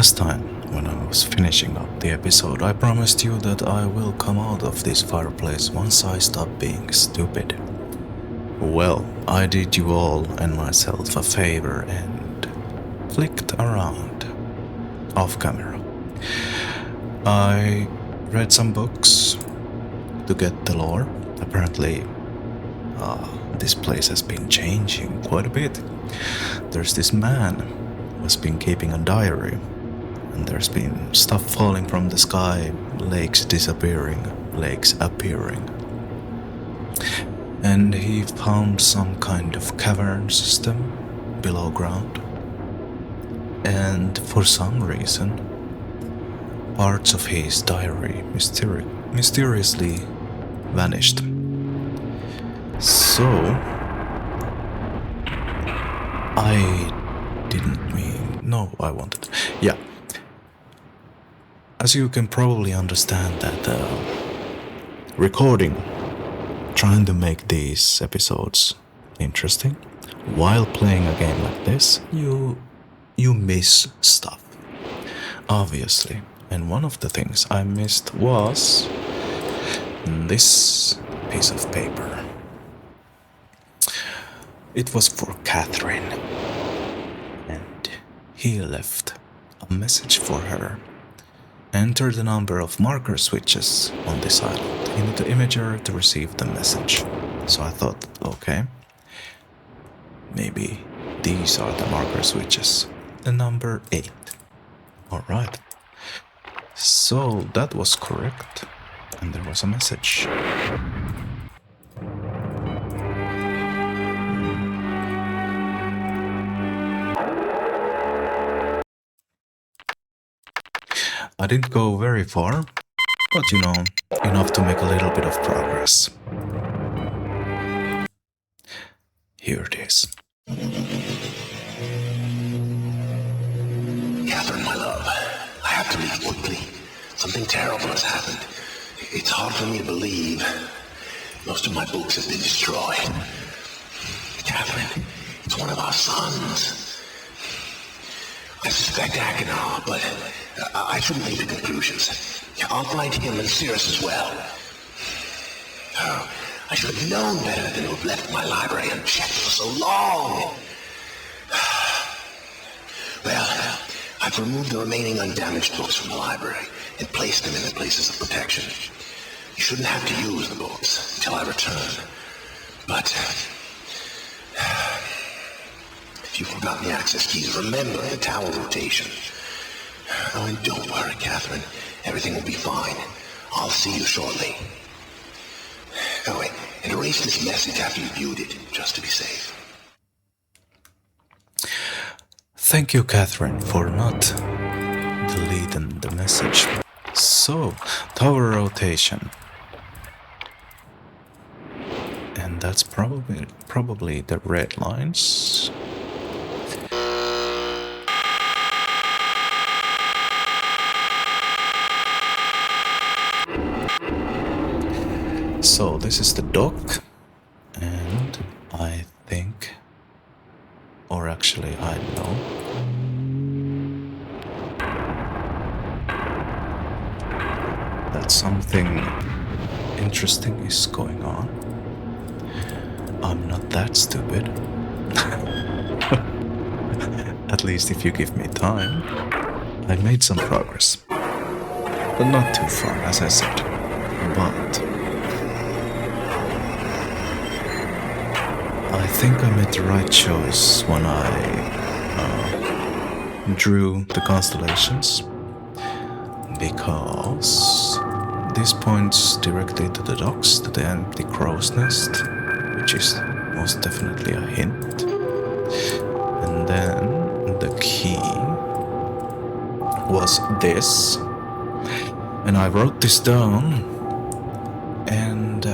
Last time, when I was finishing up the episode, I promised you that I will come out of this fireplace once I stop being stupid. Well, I did you all and myself a favor and flicked around off camera. I read some books to get the lore. Apparently, this place has been changing quite a bit. There's this man who has been keeping a diary, and there's been stuff falling from the sky, lakes disappearing, lakes appearing. And he found some kind of cavern system below ground. And for some reason, parts of his diary mysteriously vanished. So, I wanted... Yeah. As you can probably understand that recording, trying to make these episodes interesting, while playing a game like this, you miss stuff. Obviously. And one of the things I missed was this piece of paper. It was for Catherine, and he left a message for her. Enter the number of marker switches on this island into the imager to receive the message. So I thought, okay, maybe these are the marker switches. The number 8. Alright. So that was correct. And there was a message. I didn't go very far, but enough to make a little bit of progress. Here it is. Catherine, my love, I have to leave quickly. Something terrible has happened. It's hard for me to believe. Most of my books have been destroyed. Catherine, it's one of our sons. I suspect Achenar, but I shouldn't leap to conclusions. I'll find him and Cirrus as well. Oh, I should have known better than to have left my library unchecked for so long. Well, I've removed the remaining undamaged books from the library and placed them in their places of protection. You shouldn't have to use the books until I return. But if you've forgotten the access keys, remember the tower rotation. Oh, and don't worry, Catherine. Everything will be fine. I'll see you shortly. Oh, wait, and erase this message after you viewed it, just to be safe. Thank you, Catherine, for not deleting the message. So, tower rotation. And that's probably the red lines. So this is the dock, and I think, or actually I know, that something interesting is going on. I'm not that stupid. At least if you give me time. I made some progress, but not too far, as I said. But I think I made the right choice when I drew the constellations, because this points directly to the docks, to the empty crow's nest, which is most definitely a hint. And then the key was this, and I wrote this down, and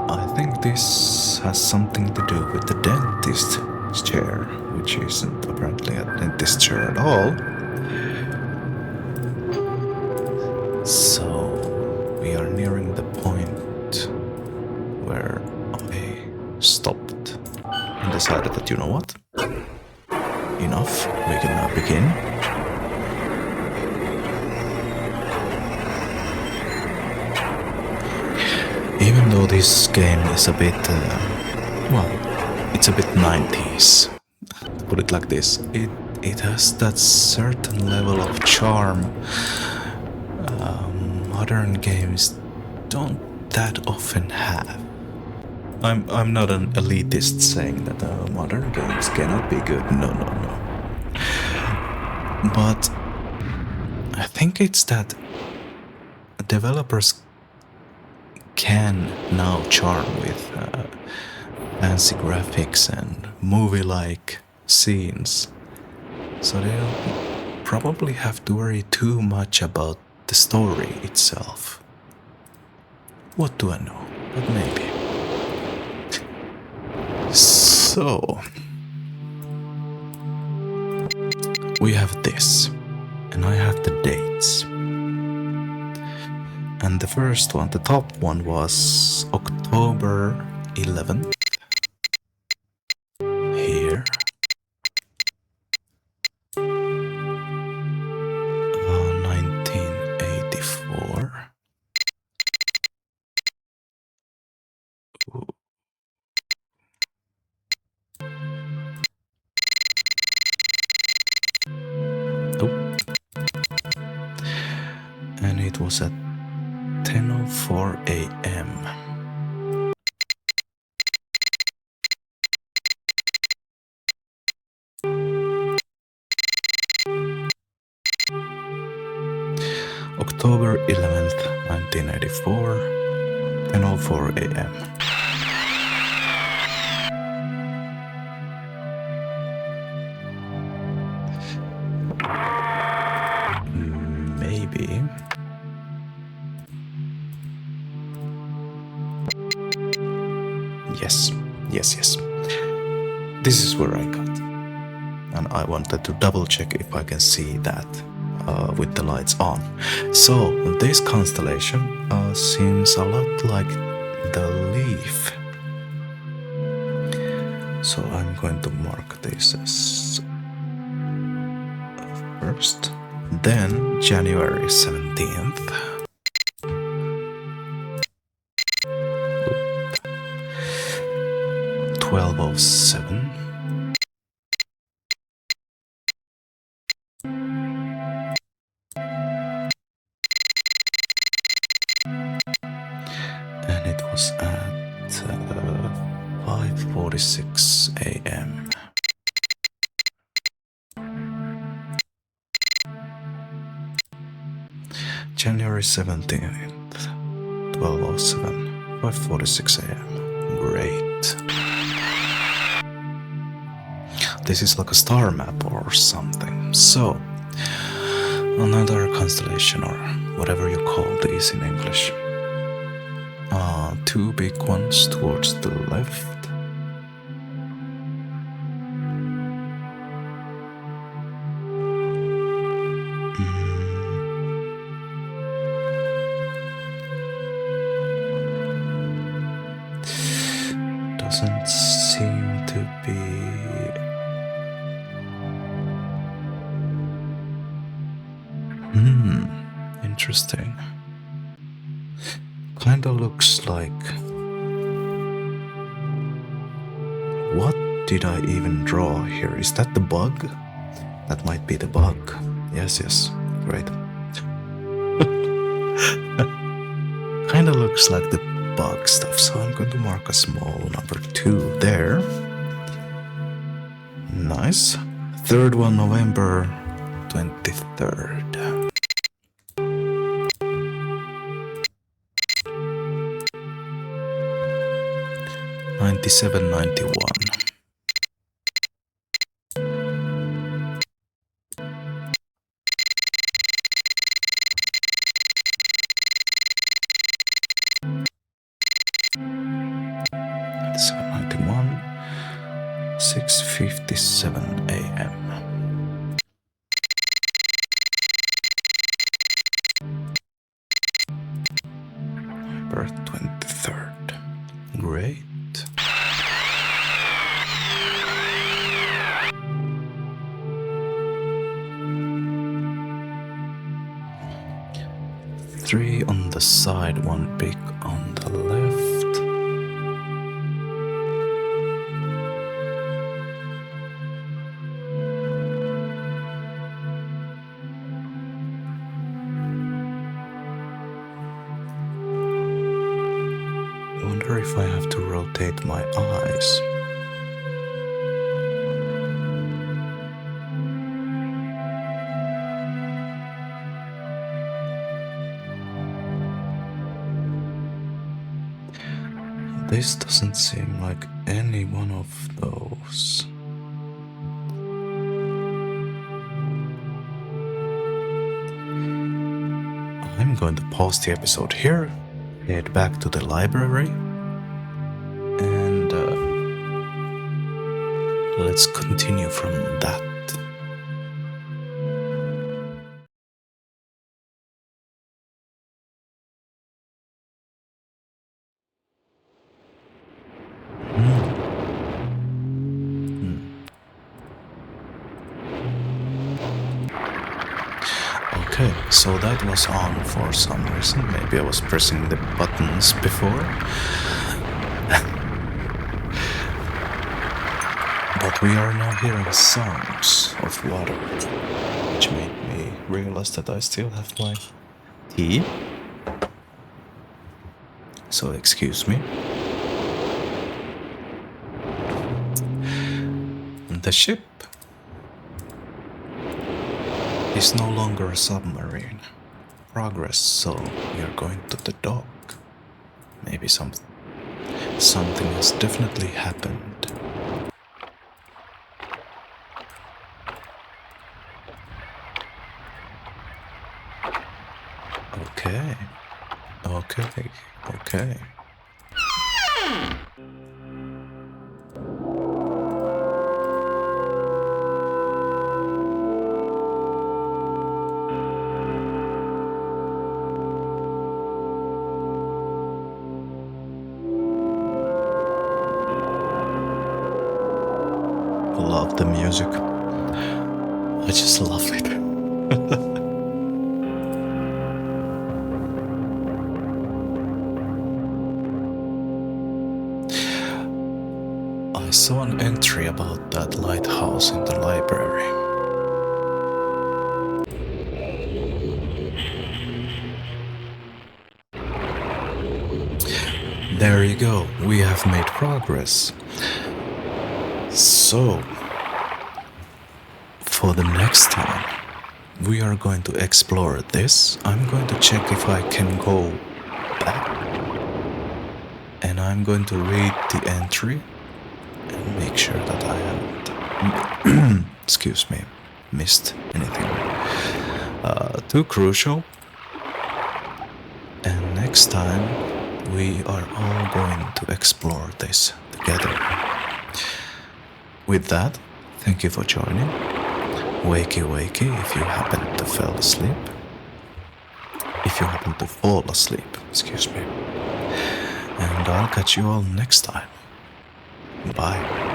I think this has something to do with the dentist's chair, which isn't apparently a dentist chair at all. So we are nearing the point where I stopped and decided that, you know what? Enough, we can now begin. though this game is a bit, well, it's a bit 90s. To put it like this, it has that certain level of charm modern games don't that often have. I'm not an elitist saying that modern games cannot be good. No, no, no. But I think it's that developers can now charm with fancy graphics and movie-like scenes, so they don't probably have to worry too much about the story itself. What do I know? But maybe. So we have this, and I have the dates. And the first one, the top one, was October 11th. Here. 1984. Ooh. Oh. And it was at 10:04 a.m. October 11th, 1984, 10:04 a.m. Maybe. Yes. This is where I got. And I wanted to double check if I can see that with the lights on. So this constellation seems a lot like the leaf. So I'm going to mark this as first. Then January 17th. 12:07. And it was at 5:46 a.m. January 17th, 12:07, 5:46 a.m. Great. This is like a star map or something. So, another constellation, or whatever you call these in English. Two big ones towards the left. Doesn't seem to be. Interesting. Kinda looks like. What did I even draw here? Is that the bug? That might be the bug. Yes, great. Kinda looks like the bug stuff, so I'm going to mark a small number 2 there. Nice. Third one, November 23rd. 9791. $791, 6:57 a.m. Birth 23rd. Great. Three on the side, one big on the left. wonder if I have to rotate my eyes. This doesn't seem like any one of those. I'm going to pause the episode here, head back to the library, and let's continue from that. Okay, so that was on for some reason. Maybe I was pressing the buttons before. But we are now hearing sounds of water, which made me realize that I still have my tea. So excuse me. The ship is no longer a submarine. Progress, so we are going to the dock. Maybe something has definitely happened. Okay. Love the music. I just love it. I saw an entry about that lighthouse in the library. There you go, we have made progress. So, for the next time, we are going to explore this. I'm going to check if I can go back. And I'm going to read the entry and make sure that I haven't, excuse me, missed anything too crucial. And next time, we are all going to explore this together. With that, thank you for joining. Wakey wakey if you happen to fall asleep. If you happen to fall asleep, excuse me. And I'll catch you all next time. Bye.